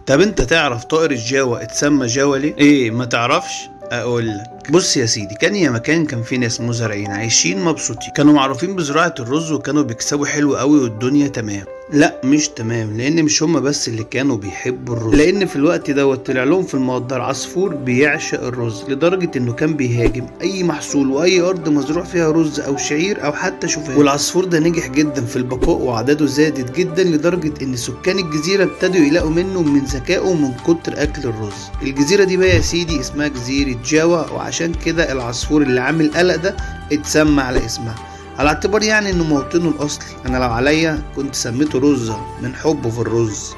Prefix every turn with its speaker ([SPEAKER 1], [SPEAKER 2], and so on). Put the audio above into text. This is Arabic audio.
[SPEAKER 1] طب انت تعرف طائر الجاوا اتسمى جاوا ليه؟ ايه ما تعرفش؟ اقول لك. بص يا سيدي، كان يا مكان كان في ناس مزارعين عايشين مبسوطين، كانوا معروفين بزراعة الرز وكانوا بيكسبوا حلو قوي والدنيا تمام. لا مش تمام، لان مش هما بس اللي كانوا بيحبوا الرز، لان في الوقت دوت طلع لهم في المقدار عصفور بيعشق الرز لدرجة انه كان بيهاجم اي محصول واي ارض مزروع فيها رز او شعير او حتى شوفان. والعصفور ده نجح جدا في البقاء وعدده زادت جدا لدرجة ان سكان الجزيرة ابتدوا يلاقوا منه من ذكائه ومن كتر اكل الرز. الجزيرة دي بقى يا سيدي اسمها جزيرة جاوا، وعشان كده العصفور اللي عامل قلق ده اتسمى على اسمها، على اعتبار يعني انه موطنه الاصلي. انا لو عليا كنت سميته رزة من حبه في الرز.